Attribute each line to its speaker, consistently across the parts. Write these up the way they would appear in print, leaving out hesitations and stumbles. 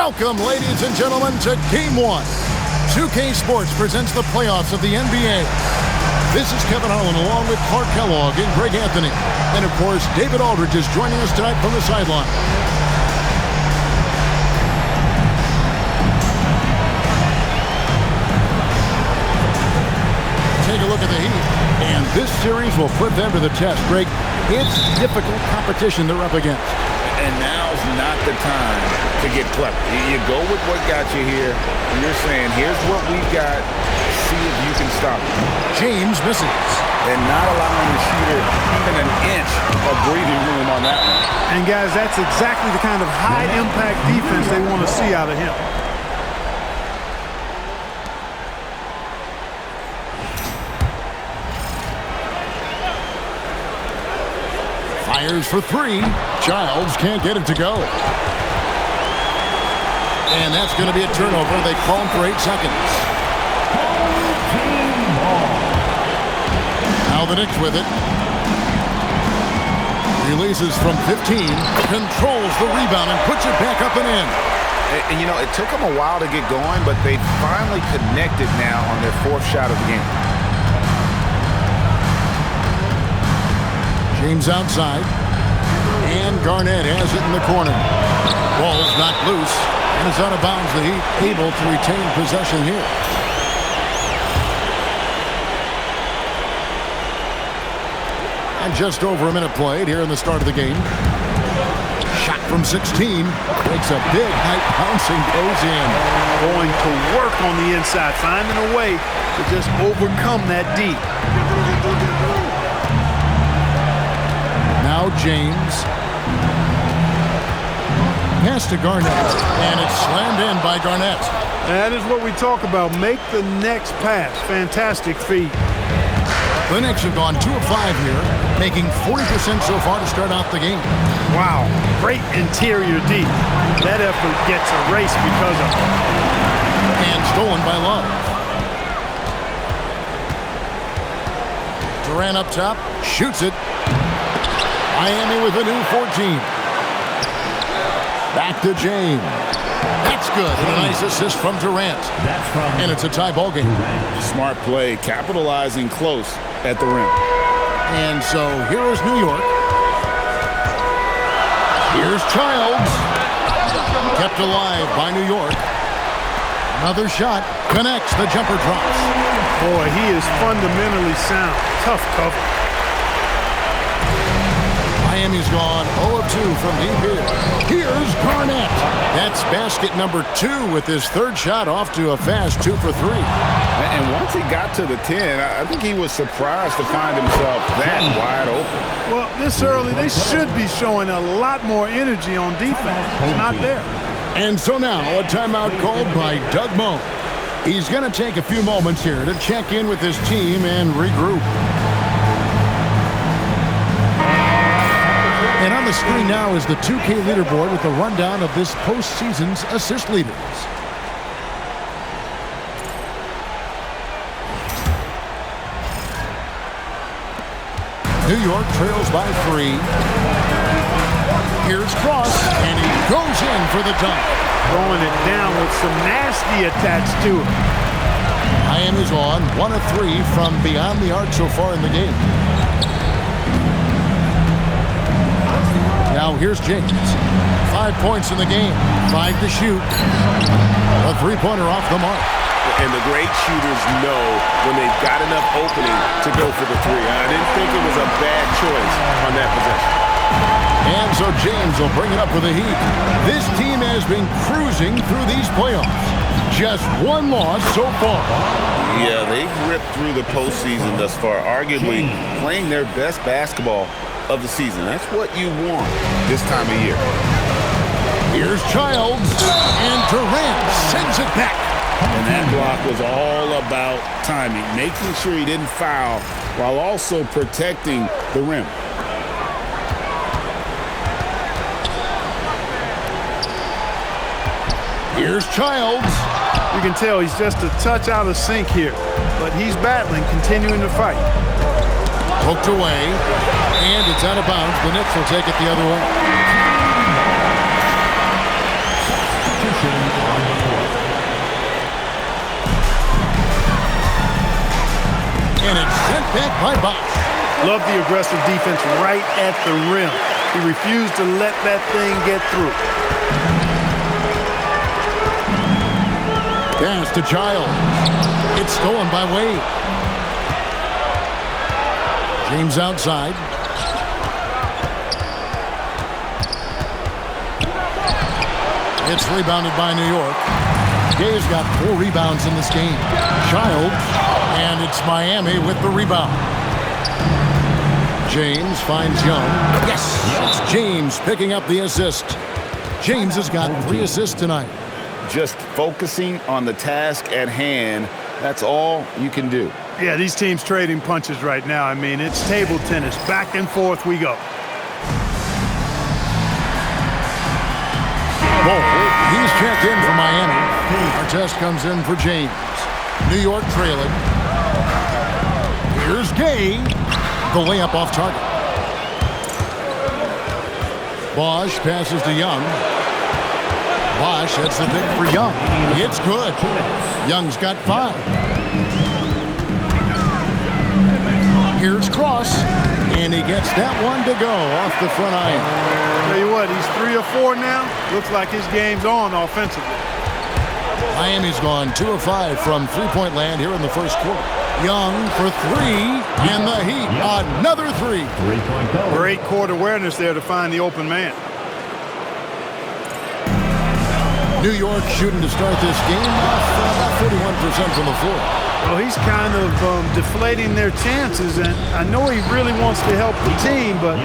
Speaker 1: Welcome, ladies and gentlemen, to Game 1. 2K Sports presents the playoffs of the NBA. This is Kevin Harlan along with Clark Kellogg and Greg Anthony. And, of course, David Aldridge is joining us tonight from the sideline. Take a look at the Heat. And this series will put them to the test. Greg, it's difficult competition they're up against.
Speaker 2: And now's not the time to get clever. You go with what got you here. And you're saying, here's what we've got. See if you can stop it.
Speaker 1: James misses.
Speaker 2: And not allowing the shooter even an inch of breathing room on that one.
Speaker 3: And, guys, that's exactly the kind of high-impact defense they want to see out of him.
Speaker 1: Fires for three. Childs can't get it to go. And that's going to be a turnover. They call him for 8 seconds. Now the Knicks with it. Releases from 15. Controls the rebound and puts it back up and in.
Speaker 2: And you know, it took them a while to get going, but they finally connected now on their 4th shot of the game.
Speaker 1: James outside. And Garnett has it in the corner. Ball's knocked loose. And it's out of bounds. The Heat able to retain possession here. And just over a minute played here in the start of the game. Shot from 16. Makes a big height bouncing, goes in.
Speaker 3: Going to work on the inside, finding a way to just overcome that D.
Speaker 1: Now James. Pass to Garnett. And it's slammed in by Garnett.
Speaker 3: That is what we talk about. Make the next pass. Fantastic feat.
Speaker 1: The Knicks have gone 2 of 5 here, making 40% so far to start out the game.
Speaker 3: Wow. Great interior D. That effort gets erased because of it.
Speaker 1: And stolen by Love. Durant up top. Shoots it. Miami with a new 14. Back to James. That's good. A nice assist from Durant. And it's a tie ball game.
Speaker 2: Smart play, capitalizing close at the rim.
Speaker 1: And so here is New York. Here's Childs. Kept alive by New York. Another shot. Connects. The jumper drops.
Speaker 3: Boy, he is fundamentally sound. Tough cover.
Speaker 1: Miami's gone 0 of 2 from deep here. Here's Garnett. That's basket number 2 with his 3rd shot off to a fast 2 for 3.
Speaker 2: And once he got to the 10, I think he was surprised to find himself that wide open.
Speaker 3: Well, this early, they should be showing a lot more energy on defense. It's not there.
Speaker 1: And so now a timeout called by Doug Moe. He's going to take a few moments here to check in with his team and regroup. And on the screen now is the 2K leaderboard with a rundown of this postseason's assist leaders. New York trails by 3. Here's Cross, and he goes in for the dunk.
Speaker 3: Throwing it down with some nasty attached to it.
Speaker 1: Miami's on 1 of 3 from beyond the arc so far in the game. Now here's James. 5 points in the game. 5 to shoot. A 3-pointer off the mark.
Speaker 4: And the great shooters know when they've got enough opening to go for the 3. I didn't think it was a bad choice on that possession.
Speaker 1: And so James will bring it up with the Heat. This team has been cruising through these playoffs. Just 1 loss so far.
Speaker 2: Yeah, they've ripped through the postseason thus far, arguably playing their best basketball of the season. That's what you want this time of year.
Speaker 1: Here's Childs, and Durant sends it back.
Speaker 2: And that block was all about timing, making sure he didn't foul while also protecting the rim.
Speaker 1: Here's Childs.
Speaker 3: You can tell he's just a touch out of sync here, but he's battling, continuing to fight.
Speaker 1: Poked away, and it's out of bounds. The Knicks will take it the other way. back by Bosch.
Speaker 3: Love the aggressive defense right at the rim. He refused to let that thing get through.
Speaker 1: Pass to Childs. It's stolen by Wade. James outside. It's rebounded by New York. Gay's got 4 rebounds in this game. Childs, and it's Miami with the rebound. James finds Young. Yes, it's James picking up the assist. James has got 3 assists tonight.
Speaker 2: Just focusing on the task at hand, that's all you can do.
Speaker 3: Yeah, these teams trading punches right now. I mean, it's table tennis. Back and forth we go.
Speaker 1: He's checked in for Miami. Artest comes in for James. New York trailing. Here's Gay. The layup off target. Bosch passes to Young. Bosch hits the pick for Young. It's good. Young's got 5. Here's Cross. And he gets that one to go off the front iron.
Speaker 3: Tell you what, he's 3 or 4 now. Looks like his game's on offensively.
Speaker 1: Miami's gone 2 of 5 from three-point land here in the first quarter. Young for 3, and the Heat another 3.
Speaker 3: Great court awareness there to find the open man.
Speaker 1: New York shooting to start this game off about 41% from the floor.
Speaker 3: Well, he's kind of deflating their chances, and I know he really wants to help the team, but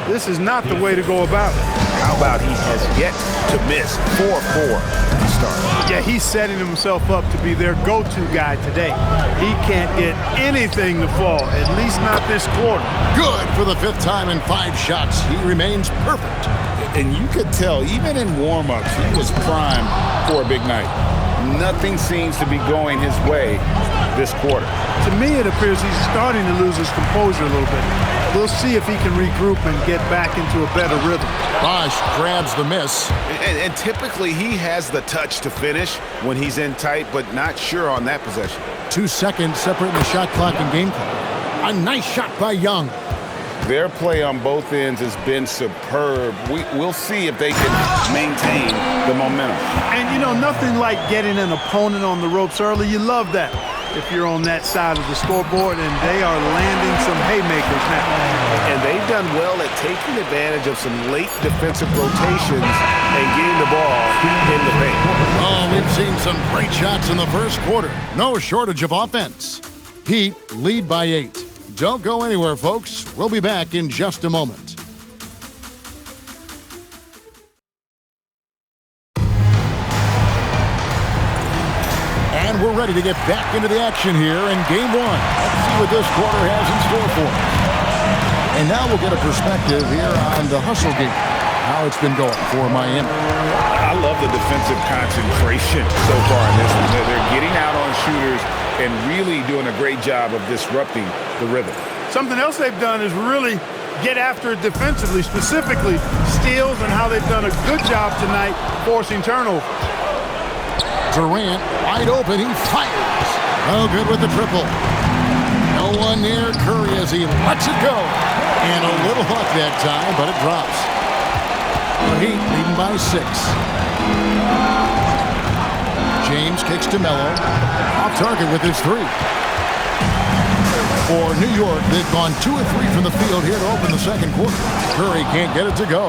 Speaker 3: this is not the way to go about it.
Speaker 4: How about he has yet to miss 4-4 to start?
Speaker 3: Yeah, he's setting himself up to be their go-to guy today. He can't get anything to fall, at least not this quarter.
Speaker 1: Good for the 5th time in 5 shots. He remains perfect.
Speaker 2: And you could tell, even in warm-ups, he was primed for a big night. Nothing seems to be going his way this quarter.
Speaker 3: To me, it appears he's starting to lose his composure a little bit. We'll see if he can regroup and get back into a better rhythm.
Speaker 1: Bosch grabs the miss.
Speaker 4: And typically he has the touch to finish when he's in tight, but not sure on that possession.
Speaker 1: 2 seconds separating the shot clock and game clock. A nice shot by Young.
Speaker 2: Their play on both ends has been superb. We'll see if they can maintain the momentum.
Speaker 3: And, you know, nothing like getting an opponent on the ropes early. You love that if you're on that side of the scoreboard, and they are landing some haymakers now.
Speaker 4: And they've done well at taking advantage of some late defensive rotations and getting the ball in the paint.
Speaker 1: Oh, we've seen some great shots in the first quarter. No shortage of offense. Heat lead by 8. Don't go anywhere, folks. We'll be back in just a moment. And we're ready to get back into the action here in Game 1. Let's see what this quarter has in store for us. And now we'll get a perspective here on the hustle game, how it's been going for Miami.
Speaker 2: I love the defensive concentration so far in this one. They're getting out on shooters and really doing a great job of disrupting the rhythm.
Speaker 3: Something else they've done is really get after it defensively, specifically steals, and how they've done a good job tonight forcing turnover.
Speaker 1: Durant wide open, he fires. No good with the triple. No one near Curry as he lets it go. And a little luck that time, but it drops. The Heat leading by 6. James kicks to Melo. Off target with his 3. For New York, they've gone 2 of 3 from the field here to open the second quarter. Curry can't get it to go.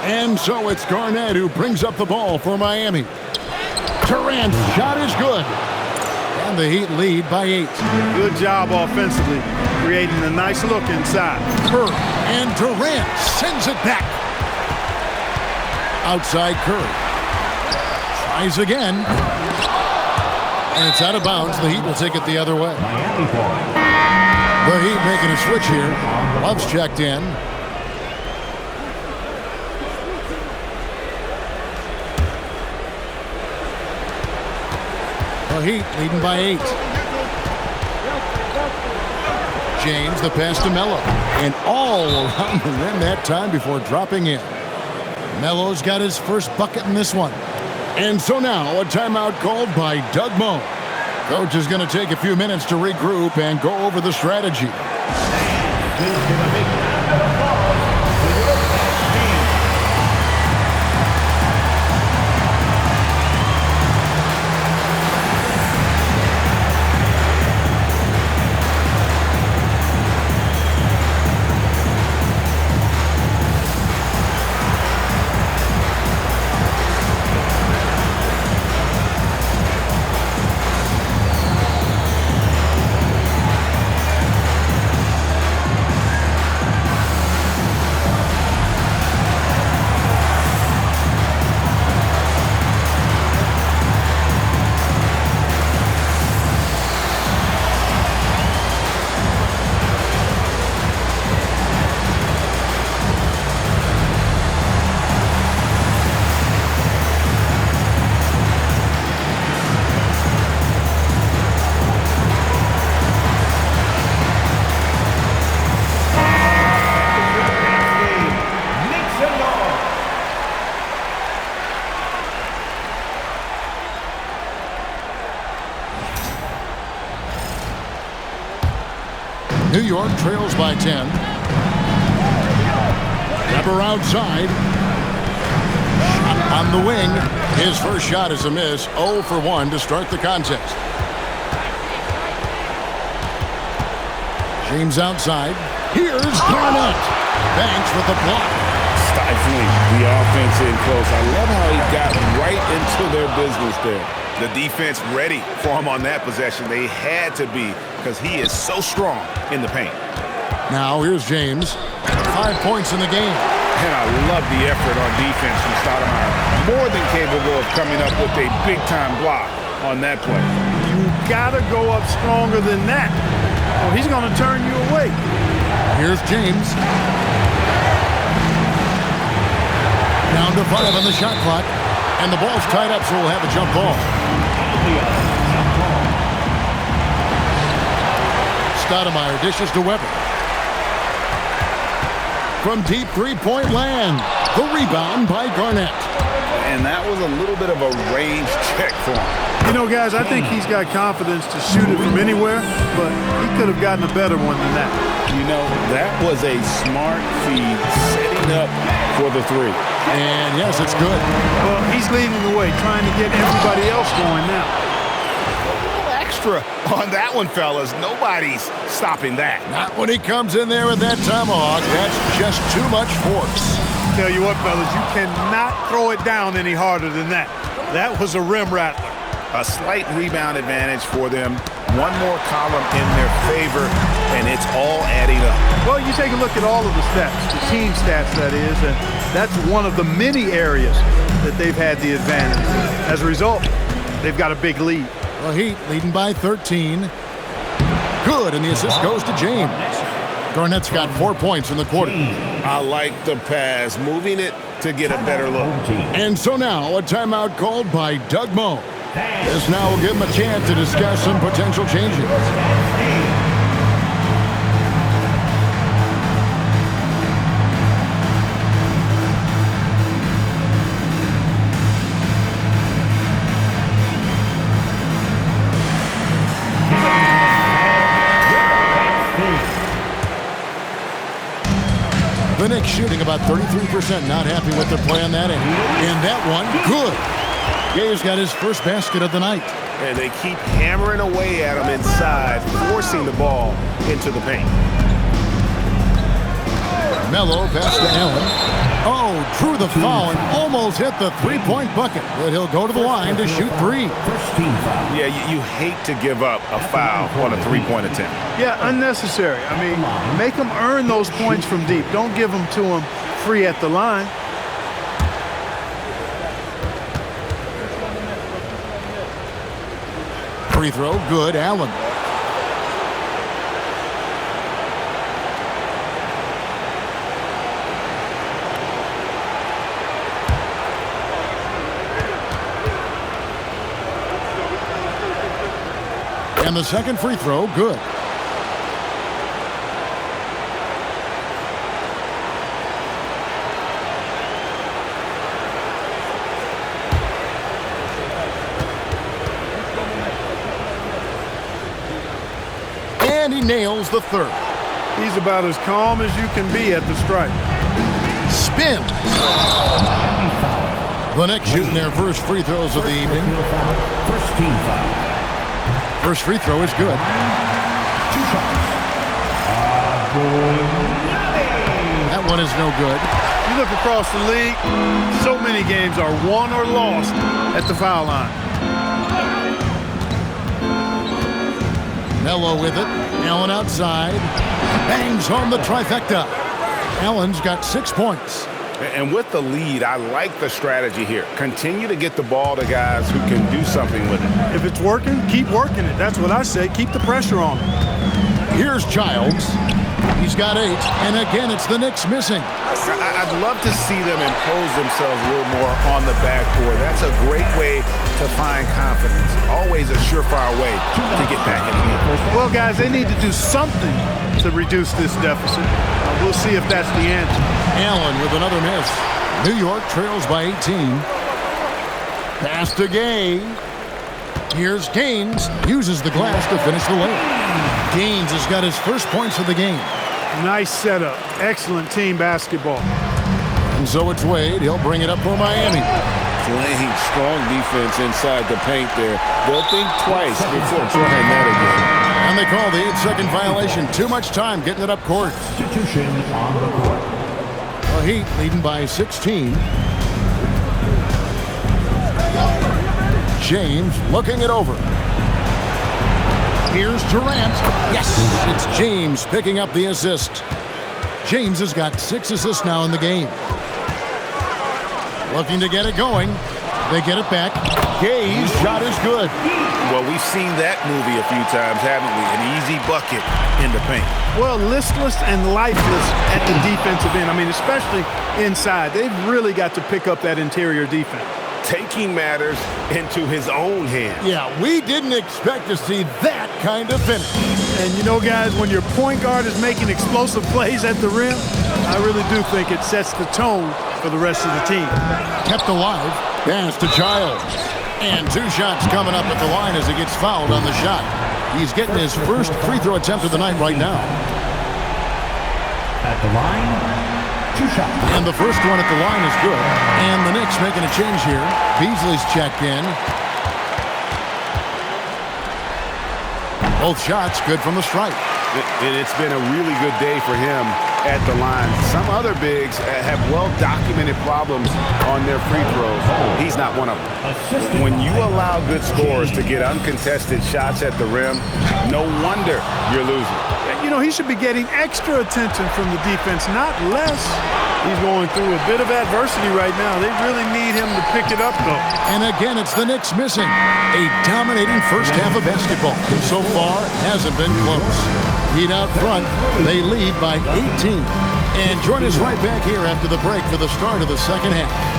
Speaker 1: And so it's Garnett who brings up the ball for Miami. Durant's shot is good. And the Heat lead by 8.
Speaker 3: Good job offensively, creating a nice look inside.
Speaker 1: Curry and Durant sends it back. Outside Curry. Tries again. And it's out of bounds. The Heat will take it the other way. The Heat making a switch here. Love's checked in. The Heat leading by 8. James, the pass to Melo. And all around the rim that time before dropping in. Melo's got his first bucket in this one. And so now a timeout called by Doug Moe. Coach is going to take a few minutes to regroup and go over the strategy. New York trails by 10. Weber outside. Shot on the wing. His first shot is a miss. 0 for 1 to start the contest. James outside. Here's Garnett. Banks with the block.
Speaker 4: Stifling the offense in close. I love how he got right into their business there.
Speaker 2: The defense ready for him on that possession. They had to be because he is so strong in the paint.
Speaker 1: Now here's James. 5 points in the game.
Speaker 2: And I love the effort on defense from Stoudemire. More than capable of coming up with a big-time block on that play.
Speaker 3: You got to go up stronger than that, or he's going to turn you away.
Speaker 1: Here's James. Down to 5 on the shot clock. And the ball's tied up, so we'll have a jump ball. Stoudemire dishes to Weber. From deep three-point land. The rebound by Garnett.
Speaker 2: And that was a little bit of a range check for him.
Speaker 3: You know, guys, I think he's got confidence to shoot it from anywhere, but he could have gotten a better one than that.
Speaker 2: You know, that was a smart feed setting up for the three.
Speaker 1: And yes, it's good.
Speaker 3: Well, he's leading the way, trying to get everybody else going now.
Speaker 2: Extra on that one, fellas. Nobody's stopping that.
Speaker 1: Not when he comes in there with that tomahawk. That's just too much force.
Speaker 3: Tell you what, fellas, you cannot throw it down any harder than that. That was a rim rattler.
Speaker 2: A slight rebound advantage for them. One more column in their favor, and it's all adding up.
Speaker 3: Well, you take a look at all of the stats, the team stats, that is, and that's one of the many areas that they've had the advantage. As a result, they've got a big lead.
Speaker 1: Well, Heat leading by 13. Good, and the assist goes to James. Garnett's got 4 points in the quarter.
Speaker 2: I like the pass, moving it to get a better look.
Speaker 1: And so now a timeout called by Doug Moe. This now will give him a chance to discuss some potential changes. The Knicks shooting about 33%, not happy with their play on that end. And that one, good. Gabe's got his first basket of the night.
Speaker 2: And they keep hammering away at him inside, forcing the ball into the paint.
Speaker 1: Melo pass to Allen. Oh, drew the foul and almost hit the three-point bucket. But he'll go to the line to shoot 3.
Speaker 2: Yeah, you hate to give up a foul on a three-point attempt.
Speaker 3: Yeah, unnecessary. I mean, make them earn those points from deep. Don't give them to them free at the line.
Speaker 1: Free throw, good. Allen. And the second free throw, good. He nails the third.
Speaker 3: He's about as calm as you can be at the stripe.
Speaker 1: Spins. The Knicks shooting their first free throws of the evening.
Speaker 5: First team foul.
Speaker 1: First free throw is good.
Speaker 5: 2 shots.
Speaker 1: That one is no good.
Speaker 3: You look across the league, so many games are won or lost at the foul line.
Speaker 1: Melo with it. Allen outside. Bangs home the trifecta. Allen's got 6 points.
Speaker 4: And with the lead, I like the strategy here. Continue to get the ball to guys who can do something with it.
Speaker 3: If it's working, keep working it. That's what I say. Keep the pressure on him.
Speaker 1: Here's Childs. He's got 8, and again it's the Knicks missing.
Speaker 4: I'd love to see them impose themselves a little more on the backboard. That's a great way to find confidence. Always a surefire way to get back in the game.
Speaker 3: Well, guys, they need to do something to reduce this deficit. We'll see if that's the answer.
Speaker 1: Allen with another miss. New York trails by 18. Pass to Gay. Here's Gaines. Uses the glass to finish the lane. Gaines has got his first points of the game.
Speaker 3: Nice setup. Excellent team basketball.
Speaker 1: And so it's Wade. He'll bring it up for Miami.
Speaker 4: Playing strong defense inside the paint there. They'll think twice before trying that again.
Speaker 1: And they call the 8-second violation. Too much time getting it up court.
Speaker 5: Substitution on the court.
Speaker 1: The Heat leading by 16. James looking it over. Here's Durant. Yes, it's James picking up the assist. James has got 6 assists now in the game. Looking to get it going. They get it back. Gay's shot is good.
Speaker 4: Well, we've seen that movie a few times, haven't we? An easy bucket in the paint.
Speaker 3: Well, listless and lifeless at the defensive end. I mean, especially inside. They've really got to pick up that interior defense.
Speaker 4: Taking matters into his own hands.
Speaker 1: Yeah, we didn't expect to see that kind of finish.
Speaker 3: And you know, guys, when your point guard is making explosive plays at the rim, I really do think it sets the tone for the rest of the team.
Speaker 1: Kept alive. Pass to Childs. And 2 shots coming up at the line as he gets fouled on the shot. He's getting his first free throw attempt of the night right now.
Speaker 5: At the line, 2 shots.
Speaker 1: And the first one at the line is good. And the Knicks making a change here. Beasley's checked in. Both shots good from the stripe.
Speaker 4: And it's been a really good day for him at the line. Some other bigs have well-documented problems on their free throws. He's not one of them. When you allow good scorers to get uncontested shots at the rim, no wonder you're losing.
Speaker 3: You know, he should be getting extra attention from the defense, not less. He's going through a bit of adversity right now. They really need him to pick it up, though.
Speaker 1: And again, it's the Knicks missing. A dominating first half of basketball. So far, hasn't been close. Heat out front. They lead by 18. And join us right back here after the break for the start of the second half.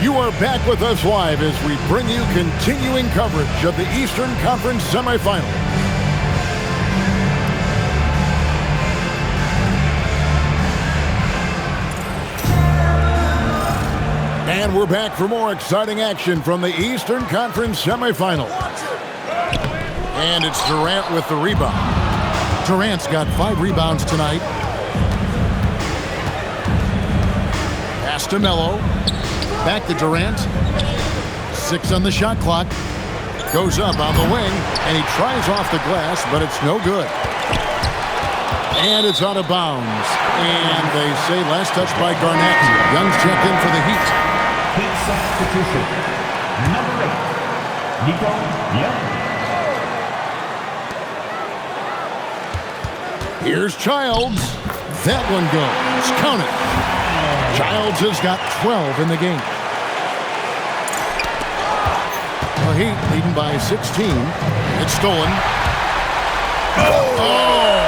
Speaker 1: You are back with us live as we bring you continuing coverage of the Eastern Conference semifinals. And we're back for more exciting action from the Eastern Conference semifinals. And it's Durant with the rebound. Durant's got 5 rebounds tonight. Pass to Melo. Back to Durant. 6 on the shot clock. Goes up on the wing, and he tries off the glass, but it's no good. And it's out of bounds. And they say last touch by Garnett. Young's checked in for the Heat.
Speaker 5: Heat substitution. Number 8, Nico Young.
Speaker 1: Here's Childs. That one goes. Count it. Childs has got 12 in the game. The Heat leading by 16. It's stolen. Oh!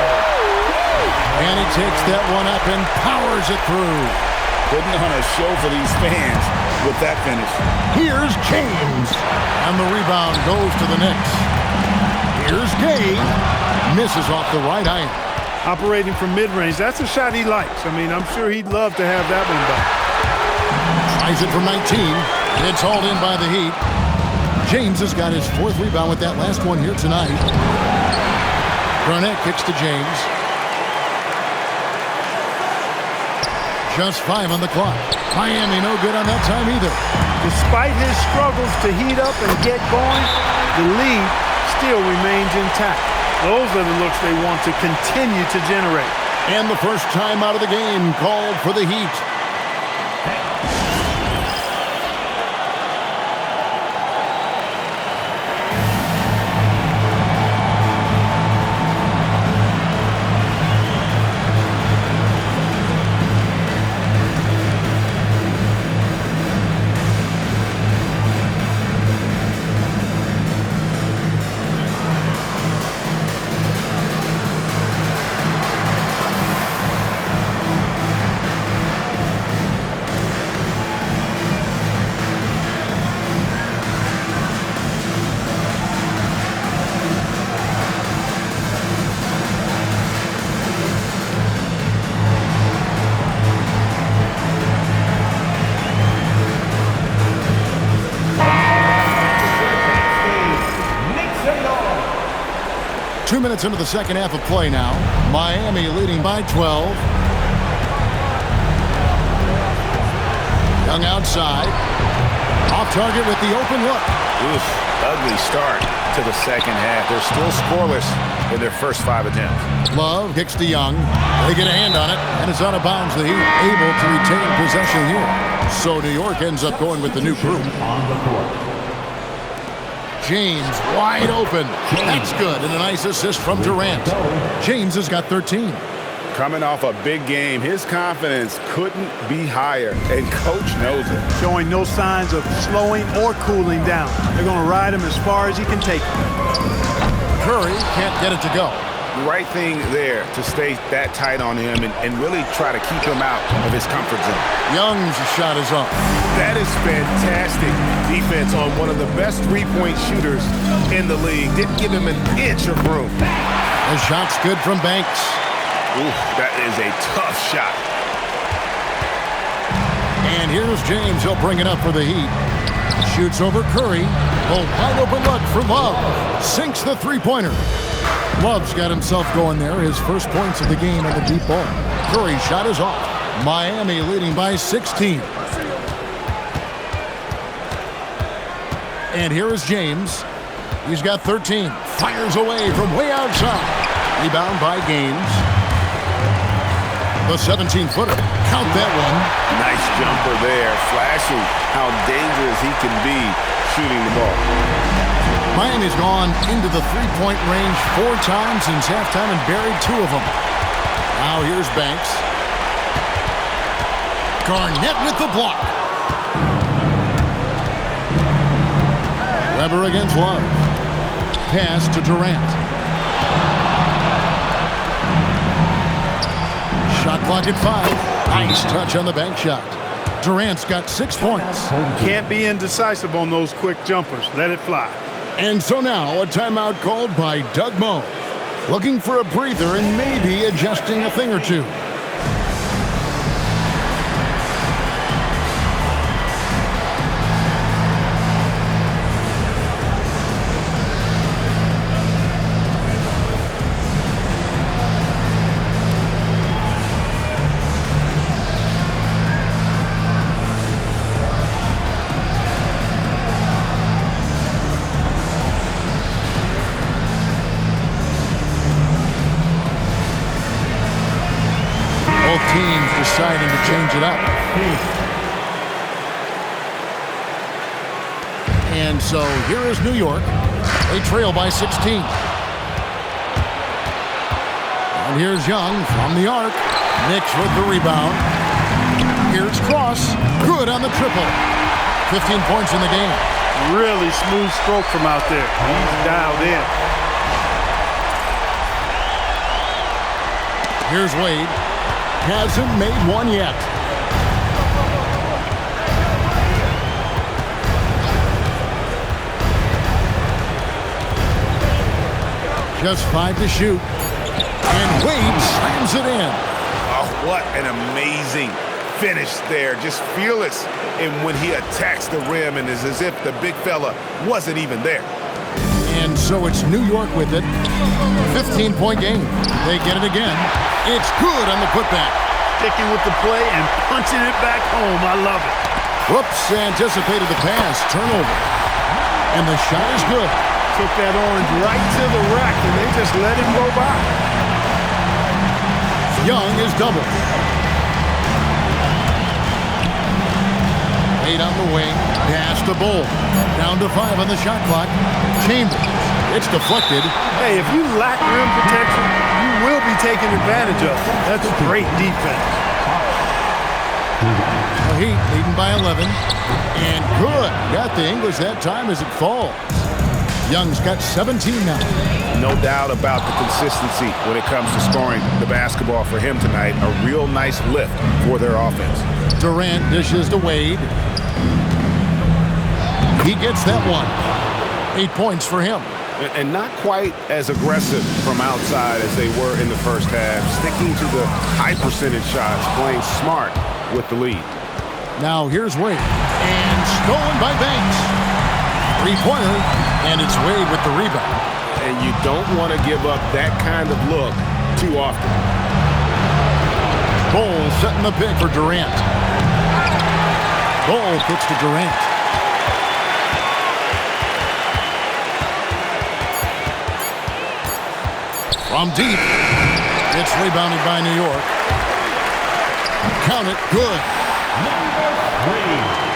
Speaker 1: And he takes that one up and powers it through.
Speaker 2: Putting on a show for these fans with that finish.
Speaker 1: Here's James. And the rebound goes to the Knicks. Here's Gay. Misses off the right iron.
Speaker 3: operating from mid-range. That's a shot he likes. I mean, I'm sure he'd love to have that one back.
Speaker 1: Tries it from 19. It's hauled in by the Heat. James has got his 4th rebound with that last one here tonight. Garnett kicks to James. Just 5 on the clock. Miami no good on that time either.
Speaker 3: Despite his struggles to heat up and get going, the lead still remains intact. Those are the looks they want to continue to generate.
Speaker 1: And the first time out of the game called for the Heat. Minutes into the second half of play now. Miami leading by 12. Young outside. Off target with the open look.
Speaker 4: Oof, ugly start to the second half. They're still scoreless in their first 5 attempts.
Speaker 1: Love kicks to Young. They get a hand on it, and it's out of bounds. The Heat able to retain possession here. So New York ends up going with the new group.
Speaker 5: On the court.
Speaker 1: James wide open. That's good. And a nice assist from Durant. James has got 13.
Speaker 4: Coming off a big game, his confidence couldn't be higher, and coach knows it.
Speaker 3: Showing no signs of slowing or cooling down. They're going to ride him as far as he can take him.
Speaker 1: Curry can't get it to go.
Speaker 4: Right thing there to stay that tight on him and really try to keep him out of his comfort zone.
Speaker 1: Young's shot is up.
Speaker 4: That is fantastic defense on one of the best three-point shooters in the league. Didn't give him an inch of room.
Speaker 1: The shot's good from Banks.
Speaker 4: Ooh, that is a tough shot.
Speaker 1: And here's James. He'll bring it up for the Heat. Shoots over Curry. A wide open look for Love. Sinks the three-pointer. Love's got himself going there. His first points of the game on the deep ball. Curry's shot is off. Miami leading by 16. And here is James. He's got 13. Fires away from way outside. Rebound by Gaines. The 17-footer. Count that one.
Speaker 4: Nice jumper there, flashing how dangerous he can be shooting the ball.
Speaker 1: Miami's gone into the three-point range 4 times since halftime and buried 2 of them. Now here's Banks. Garnett with the block. Weber against Love. Pass to Durant. Shot clock at 5. Nice touch on the bank shot. Durant's got 6 points.
Speaker 3: Can't be indecisive on those quick jumpers. Let it fly.
Speaker 1: And so now a timeout called by Doug Moe. Looking for a breather and maybe adjusting a thing or two. Teams deciding to change it up. And so here is New York. They trail by 16. And here's Young from the arc. Knicks with the rebound. Here's Cross. Good on the triple. 15 points in the game.
Speaker 3: Really smooth stroke from out there. He's dialed in.
Speaker 1: Here's Wade. Hasn't made one yet. Just 5 to shoot. And Wade slams it in.
Speaker 4: Oh, what an amazing finish there. Just fearless. And when he attacks the rim, and it's as if the big fella wasn't even there.
Speaker 1: And so it's New York with it. 15-point game. They get it again. It's good on the putback.
Speaker 3: Sticking with the play and punching it back home. I love it.
Speaker 1: Whoops, anticipated the pass. Turnover. And the shot is good.
Speaker 3: Took that orange right to the rack, and they just let him go by.
Speaker 1: Young is double. Wade on the wing. Pass to Bull. Down to 5 on the shot clock. Chambers. It's deflected.
Speaker 3: Hey, if you lack rim protection, you will be taken advantage of. That's great defense.
Speaker 1: The Heat leading by 11. And good. Got the English that time as it falls. Young's got 17 now.
Speaker 4: No doubt about the consistency when it comes to scoring the basketball for him tonight. A real nice lift for their offense.
Speaker 1: Durant dishes to Wade. He gets that one. 8 points for him.
Speaker 4: And not quite as aggressive from outside as they were in the first half. Sticking to the high percentage shots, playing smart with the lead.
Speaker 1: Now here's Wade. And stolen by Banks. Three-pointer. And it's Wade with the rebound.
Speaker 4: And you don't want to give up that kind of look too often.
Speaker 1: Bull setting the pick for Durant. Bull kicks to Durant. From deep. It's rebounded by New York. Count it. Good.
Speaker 5: Number 3.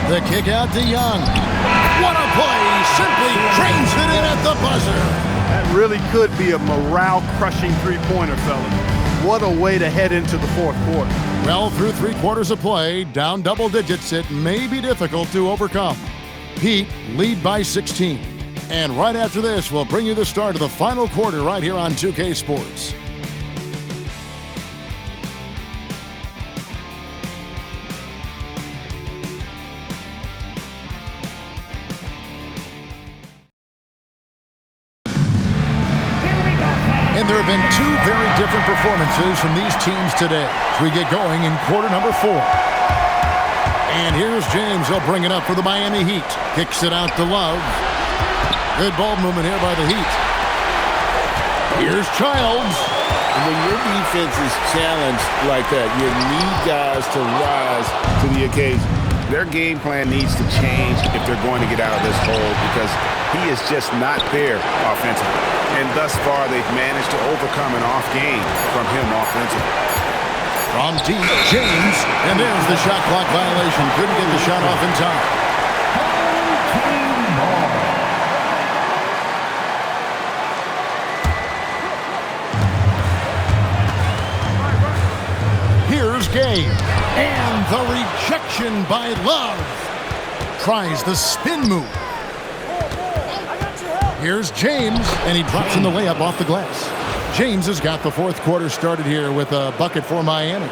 Speaker 1: The kick out to Young. What a play! Simply trains it in at the buzzer.
Speaker 3: That really could be a morale-crushing three-pointer, fellas. What a way to head into the fourth quarter.
Speaker 1: Well, through 3 quarters of play, down double digits, it may be difficult to overcome. Heat lead by 16. And right after this, we'll bring you the start of the final quarter right here on 2K Sports. And there have been 2 very different performances from these teams today as we get going in quarter number 4. And here's James. He'll bring it up for the Miami Heat. Kicks it out to Love. Good ball movement here by the Heat. Here's Childs.
Speaker 2: When your defense is challenged like that, you need guys to rise to the occasion.
Speaker 4: Their game plan needs to change if they're going to get out of this hole because he is just not there offensively. And thus far, they've managed to overcome an off game from him offensively.
Speaker 1: From deep, James. And there's the shot clock violation. Couldn't get the shot off in time. Here's Gay. And the rejection by Love. Tries the spin move. Here's James, and he drops in the layup off the glass. James has got the fourth quarter started here with a bucket for Miami.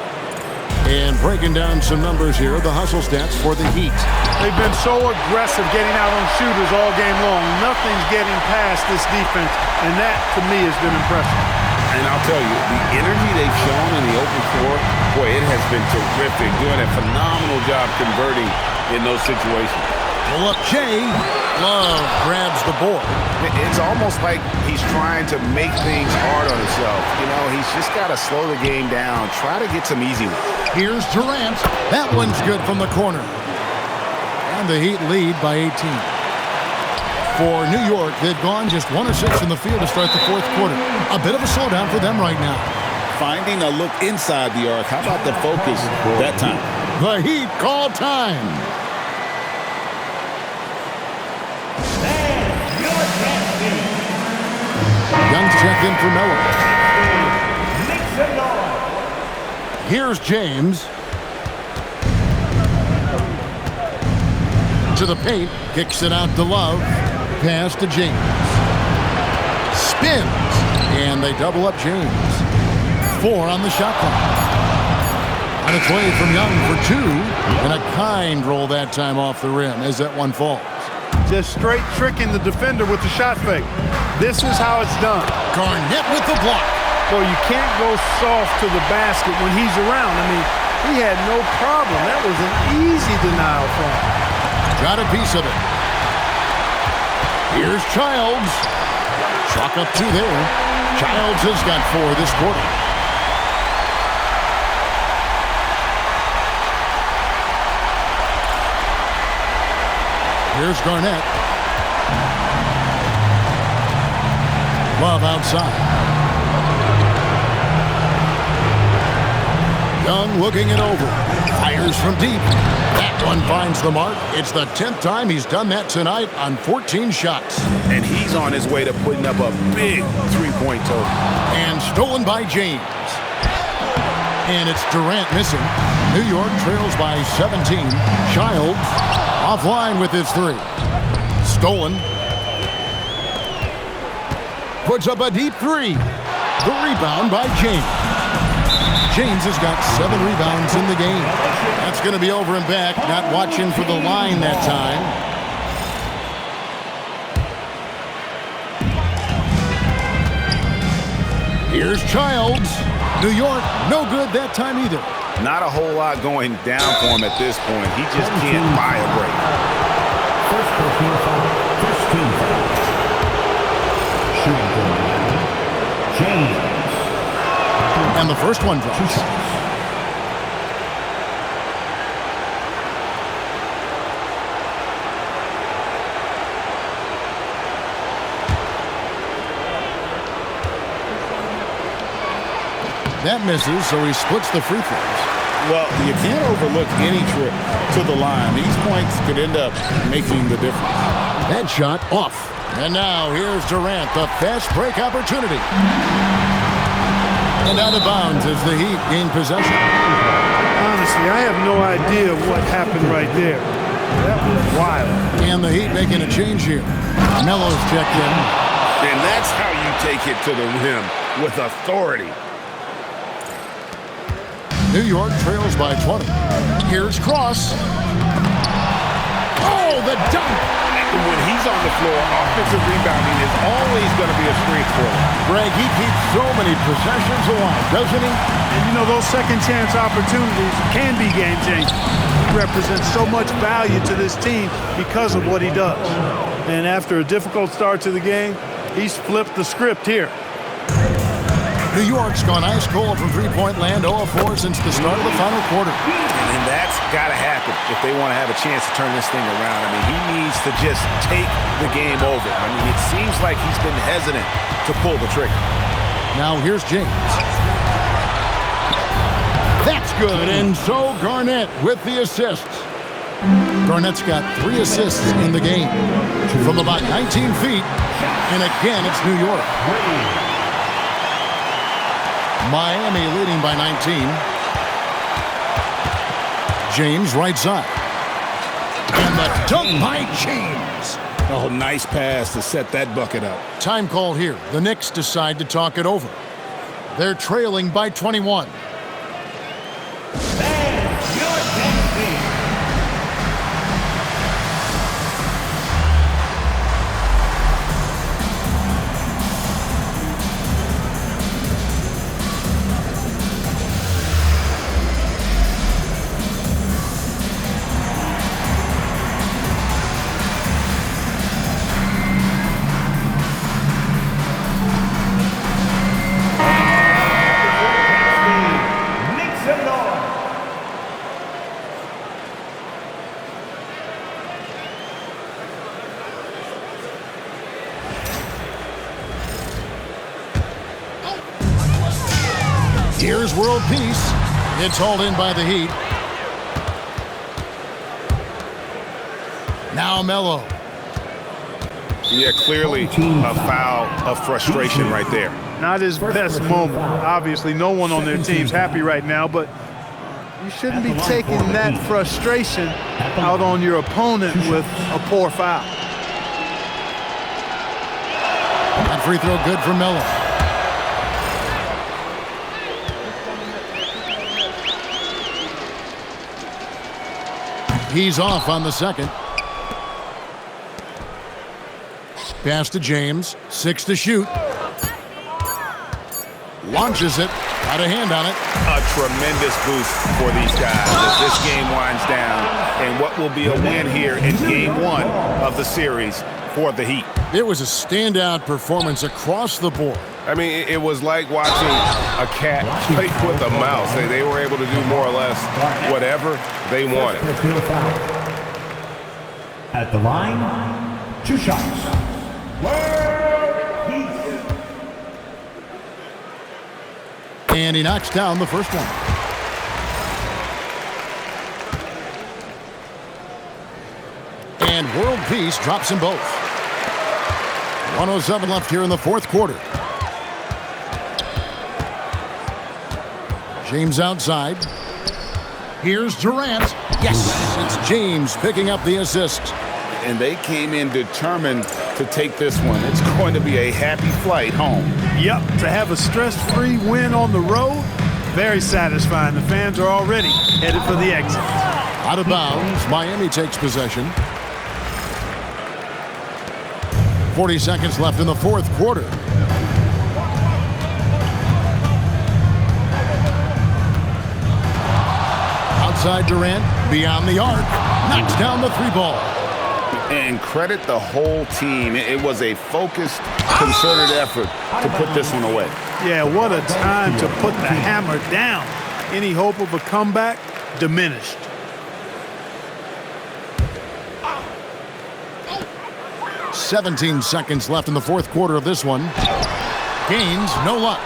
Speaker 1: And breaking down some numbers here, the hustle stats for the Heat.
Speaker 3: They've been so aggressive getting out on shooters all game long. Nothing's getting past this defense, and that, to me, has been impressive.
Speaker 4: And I'll tell you, the energy they've shown in the open floor, boy, it has been terrific. Doing a phenomenal job converting in those situations.
Speaker 1: Pull up Jay. Love grabs the board.
Speaker 4: It's almost like he's trying to make things hard on himself. You know, he's just got to slow the game down, try to get some easy ones.
Speaker 1: Here's Durant. That one's good from the corner. And the Heat lead by 18. For New York, they've gone just 1 of 6 in the field to start the fourth quarter. A bit of a slowdown for them right now.
Speaker 2: Finding a look inside the arc. How about the focus that time?
Speaker 1: The Heat call time. Young's checked in for Miller. Here's James. To the paint. Kicks it out to Love. Pass to James. Spins. And they double up James. 4 on the shot clock. On its way from Young for 2, and a kind roll that time off the rim as that one falls.
Speaker 3: Just straight tricking the defender with the shot fake. This is how it's done.
Speaker 1: Garnett with the block.
Speaker 3: Boy, you can't go soft to the basket when he's around. I mean, he had no problem. That was an easy denial for him.
Speaker 1: Got a piece of it. Here's Childs. Chalk up 2 there. Childs has got 4 this quarter. Here's Garnett. Love outside. Young looking it over. Fires from deep. That one finds the mark. It's the 10th time he's done that tonight on 14 shots.
Speaker 4: And he's on his way to putting up a big three-point total.
Speaker 1: And stolen by James. And it's Durant missing. New York trails by 17. Childs offline with his 3. Stolen. Puts up a deep 3. The rebound by James. James has got 7 rebounds in the game. That's going to be over and back. Not watching for the line that time. Here's Childs. New York, no good that time either.
Speaker 4: Not a whole lot going down for him at this point. He just can't buy a break.
Speaker 5: First personal foul, 15 foul. Shooting guard, James.
Speaker 1: And the first one drops. That misses, so he splits the free throws.
Speaker 2: Well, you can't overlook any trip to the line. These points could end up making the difference.
Speaker 1: That shot off. And now here's Durant, the fast break opportunity. And out of bounds as the Heat gain possession.
Speaker 3: Honestly, I have no idea what happened right there. That was wild.
Speaker 1: And the Heat making a change here. Melo's checked in.
Speaker 4: And that's how you take it to the rim, with authority.
Speaker 1: New York trails by 20. Here's Cross. Oh, the dunk!
Speaker 4: When he's on the floor, offensive rebounding is always going to be a strength for him.
Speaker 1: Greg, he keeps so many possessions alive, doesn't he?
Speaker 3: And you know, those second chance opportunities can be game changing. He represents so much value to this team because of what he does. And after a difficult start to the game, he's flipped the script here.
Speaker 1: New York's gone ice cold from three-point land, 0-4 since the start of the final quarter.
Speaker 4: And that's got to happen if they want to have a chance to turn this thing around. I mean, he needs to just take the game over. I mean, it seems like he's been hesitant to pull the trigger.
Speaker 1: Now here's James. That's good, and so Garnett with the assist. Garnett's got 3 assists in the game from about 19 feet, and again, it's New York. Miami leading by 19. James right side. And the dunk by James.
Speaker 4: Oh, nice pass to set that bucket up.
Speaker 1: Time call here. The Knicks decide to talk it over. They're trailing by 21. Here's world peace. It's hauled in by the Heat. Now Melo.
Speaker 4: Yeah, clearly a foul of frustration right there.
Speaker 3: Not his best moment. Obviously, no one on their team's happy right now, but you shouldn't be taking that frustration out on your opponent with a poor foul.
Speaker 1: That free throw good for Melo. He's off on the second. Pass to James. 6 to shoot. Launches it. Got a hand on it.
Speaker 4: A tremendous boost for these guys as this game winds down. And what will be a win here in game 1 of the series for the Heat.
Speaker 1: It was a standout performance across the board.
Speaker 4: I mean, it was like watching a cat play with a mouse. They were able to do more or less whatever they wanted.
Speaker 5: At the line, 2 shots.
Speaker 1: And he knocks down the first one. And World Peace drops them both. 1:07 left here in the fourth quarter. James outside. Here's Durant. Yes, it's James picking up the assist.
Speaker 4: And they came in determined to take this one. It's going to be a happy flight home.
Speaker 3: Yep, to have a stress-free win on the road, very satisfying. The fans are already headed for the exit.
Speaker 1: Out of bounds, Miami takes possession. 40 seconds left in the fourth quarter. Outside Durant, beyond the arc, knocks down the 3-ball.
Speaker 4: And credit the whole team. It was a focused, concerted effort to put this one away.
Speaker 3: Yeah, what a time to put the hammer down. Any hope of a comeback diminished.
Speaker 1: "17 seconds left in the fourth quarter of this one. Gaines, no luck.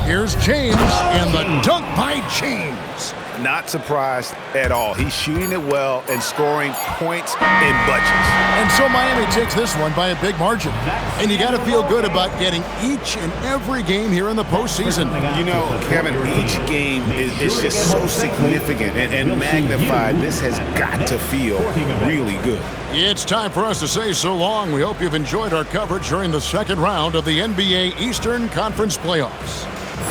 Speaker 1: Here's James, and the dunk by James.
Speaker 4: Not surprised at all. He's shooting it well and scoring points in bunches.
Speaker 1: And so Miami takes this one by a big margin. And you got to feel good about getting each and every game here in the postseason.
Speaker 4: You know, Kevin, each game is just so significant and magnified. This has got to feel really good.
Speaker 1: It's time for us to say so long. We hope you've enjoyed our coverage during the second round of the NBA Eastern Conference Playoffs.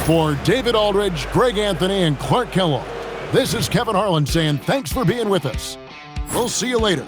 Speaker 1: For David Aldridge, Greg Anthony, and Clark Kellogg, this is Kevin Harlan saying thanks for being with us. We'll see you later.